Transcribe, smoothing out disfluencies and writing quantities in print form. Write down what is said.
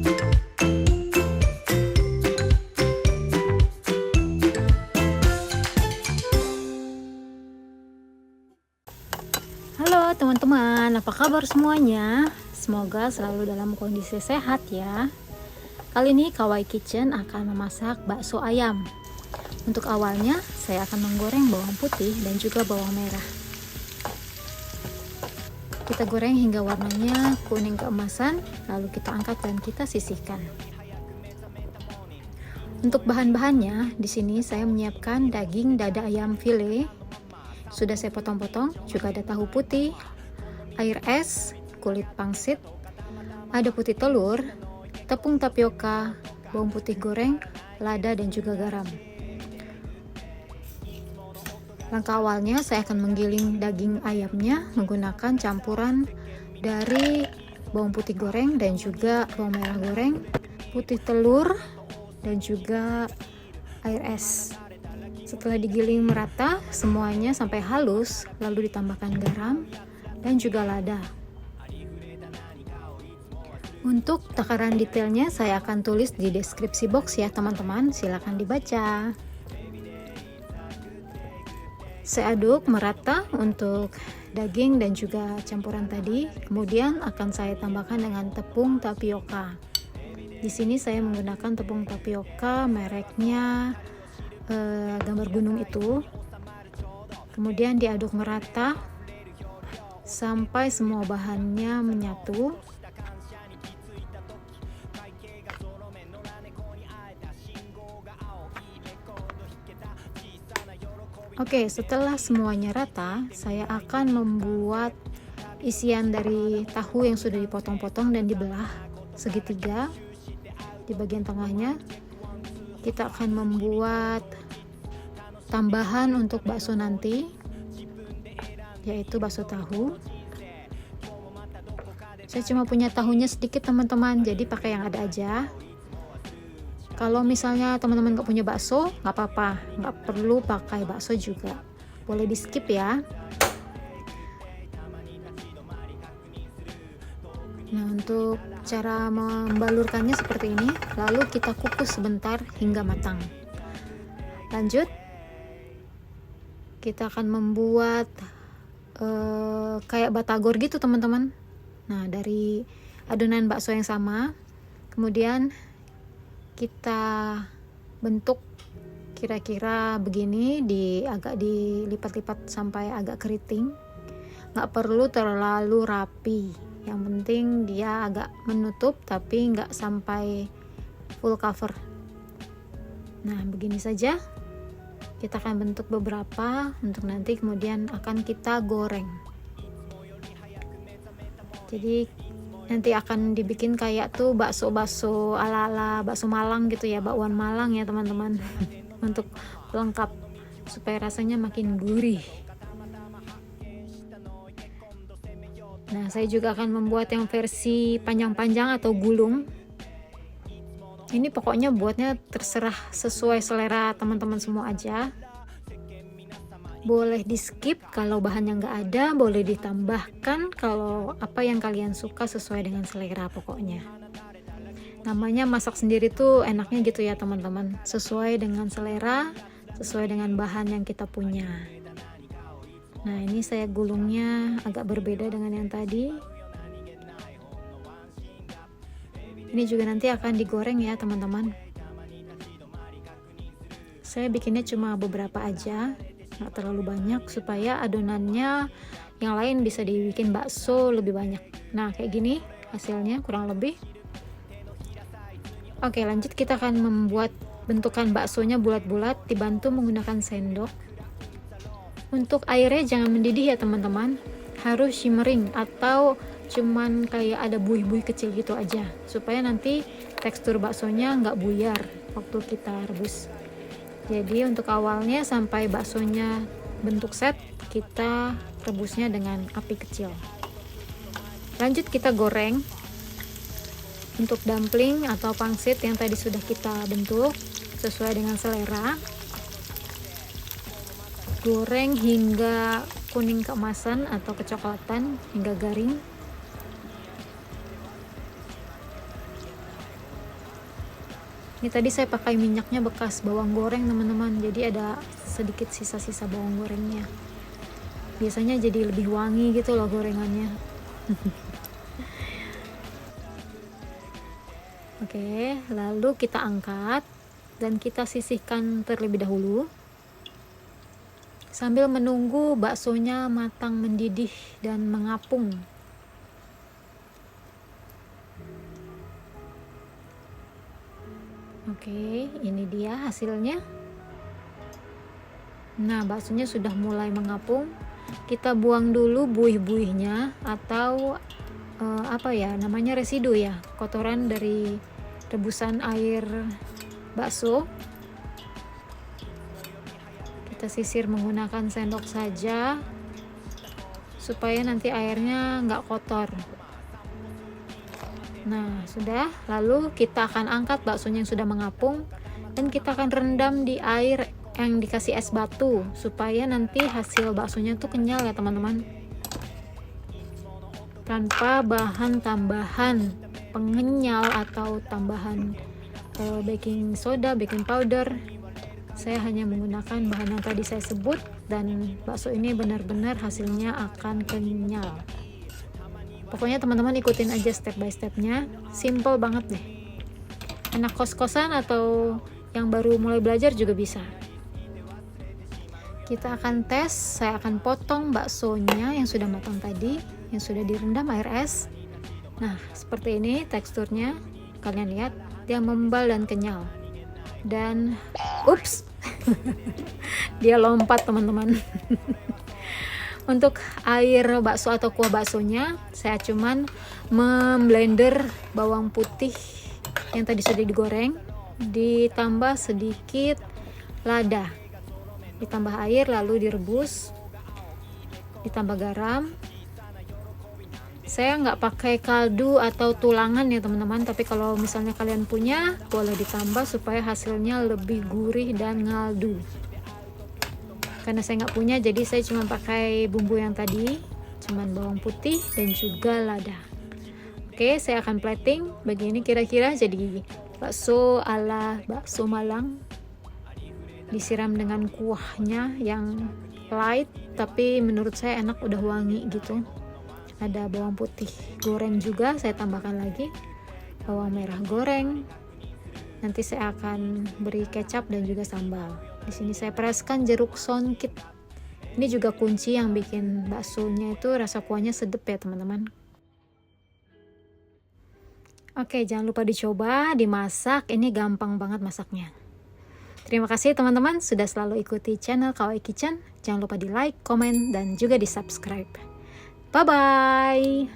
Halo teman-teman, apa kabar semuanya? Semoga selalu dalam kondisi sehat ya. Kali ini Kawaii Kitchen akan memasak bakso ayam. Untuk awalnya, saya akan menggoreng bawang putih dan juga bawang merah. Kita goreng hingga warnanya kuning keemasan, lalu kita angkat dan kita sisihkan. Untuk bahan-bahannya, di sini saya menyiapkan daging dada ayam file. Sudah saya potong-potong, juga ada tahu putih, air es, kulit pangsit, ada putih telur, tepung tapioka, bawang putih goreng, lada dan juga garam. Langkah awalnya saya akan menggiling daging ayamnya menggunakan campuran dari bawang putih goreng dan juga bawang merah goreng, putih telur dan juga air es. Setelah digiling merata semuanya sampai halus, lalu ditambahkan garam dan juga lada. Untuk takaran detailnya saya akan tulis di deskripsi box ya teman-teman, silakan dibaca. Saya aduk merata untuk daging dan juga campuran tadi, kemudian akan saya tambahkan dengan tepung tapioka. Di sini saya menggunakan tepung tapioka mereknya gambar gunung itu. Kemudian diaduk merata sampai semua bahannya menyatu. Oke, setelah semuanya rata, saya akan membuat isian dari tahu yang sudah dipotong-potong dan dibelah segitiga. Di bagian tengahnya kita akan membuat tambahan untuk bakso nanti, yaitu bakso tahu. Saya cuma punya tahunya sedikit teman-teman, jadi pakai yang ada aja. Kalau misalnya teman-teman nggak punya bakso, nggak apa-apa, nggak perlu pakai bakso juga, boleh di skip ya. Nah, untuk cara membalurkannya seperti ini, lalu kita kukus sebentar hingga matang. Lanjut, kita akan membuat kayak batagor gitu teman-teman. Nah, dari adonan bakso yang sama, kemudian kita bentuk kira-kira begini, agak dilipat-lipat sampai agak keriting. Nggak perlu terlalu rapi, yang penting dia agak menutup tapi nggak sampai full cover. Nah, begini saja. Kita akan bentuk beberapa untuk nanti kemudian akan kita goreng. Jadi nanti akan dibikin kayak tuh bakso-bakso ala-ala bakso Malang gitu ya, bakwan Malang ya teman-teman. Untuk pelengkap supaya rasanya makin gurih. Nah, saya juga akan membuat yang versi panjang-panjang atau gulung. Ini pokoknya buatnya terserah sesuai selera teman-teman semua aja. Boleh di skip kalau bahannya nggak ada, boleh ditambahkan kalau apa yang kalian suka sesuai dengan selera pokoknya. Namanya masak sendiri tuh enaknya gitu ya teman-teman, sesuai dengan selera, sesuai dengan bahan yang kita punya. Nah, ini saya gulungnya agak berbeda dengan yang tadi. Ini juga nanti akan digoreng ya teman-teman. Saya bikinnya cuma beberapa aja, nggak terlalu banyak, supaya adonannya yang lain bisa dibikin bakso lebih banyak. Nah, kayak gini hasilnya kurang lebih. Oke, lanjut kita akan membuat bentukan baksonya bulat-bulat dibantu menggunakan sendok. Untuk airnya jangan mendidih ya teman-teman, harus shimmering atau cuman kayak ada buih-buih kecil gitu aja, supaya nanti tekstur baksonya nggak buyar waktu kita rebus. Jadi untuk awalnya sampai baksonya bentuk set, kita rebusnya dengan api kecil. Lanjut kita goreng. Untuk dumpling atau pangsit yang tadi sudah kita bentuk sesuai dengan selera, goreng hingga kuning keemasan atau kecoklatan hingga garing. Ini tadi saya pakai minyaknya bekas bawang goreng teman-teman, jadi ada sedikit sisa-sisa bawang gorengnya. Biasanya jadi lebih wangi gitu loh gorengannya. Oke, lalu kita angkat dan kita sisihkan terlebih dahulu sambil menunggu baksonya matang mendidih dan mengapung. Oke, ini dia hasilnya. Nah, baksonya sudah mulai mengapung. Kita buang dulu buih-buihnya atau apa ya namanya, residu ya, kotoran dari rebusan air bakso. Kita sisir menggunakan sendok saja supaya nanti airnya nggak kotor. Nah, sudah. Lalu kita akan angkat baksonya yang sudah mengapung dan kita akan rendam di air yang dikasih es batu supaya nanti hasil baksonya tuh kenyal ya teman-teman, tanpa bahan tambahan pengenyal atau tambahan baking soda, baking powder. Saya hanya menggunakan bahan yang tadi saya sebut dan bakso ini benar-benar hasilnya akan kenyal. Pokoknya teman-teman ikutin aja step by stepnya, simple banget deh. Anak kos-kosan atau yang baru mulai belajar juga bisa. Kita akan tes, saya akan potong baksonya yang sudah matang tadi, yang sudah direndam air es. Nah, seperti ini teksturnya, kalian lihat, dia membal dan kenyal. Dan, ups, dia lompat teman-teman. Untuk air bakso atau kuah baksonya, saya cuman memblender bawang putih yang tadi sudah digoreng, ditambah sedikit lada, ditambah air lalu direbus, ditambah garam. Saya nggak pakai kaldu atau tulangan ya teman-teman, tapi kalau misalnya kalian punya boleh ditambah supaya hasilnya lebih gurih dan ngaldu. Karena saya nggak punya, jadi saya cuma pakai bumbu yang tadi, cuman bawang putih dan juga lada. Oke, saya akan plating begini kira-kira jadi bakso ala bakso Malang, disiram dengan kuahnya yang light tapi menurut saya enak, udah wangi gitu. Ada bawang putih goreng juga saya tambahkan lagi, bawang merah goreng. Nanti saya akan beri kecap dan juga sambal. Di sini saya pereskan jeruk songkit. Ini juga kunci yang bikin baksonya itu rasa kuahnya sedap ya teman-teman. Oke, jangan lupa dicoba, dimasak. Ini gampang banget masaknya. Terima kasih teman-teman sudah selalu ikuti channel Kawaii Kitchen. Jangan lupa di like, komen, dan juga di subscribe. Bye-bye.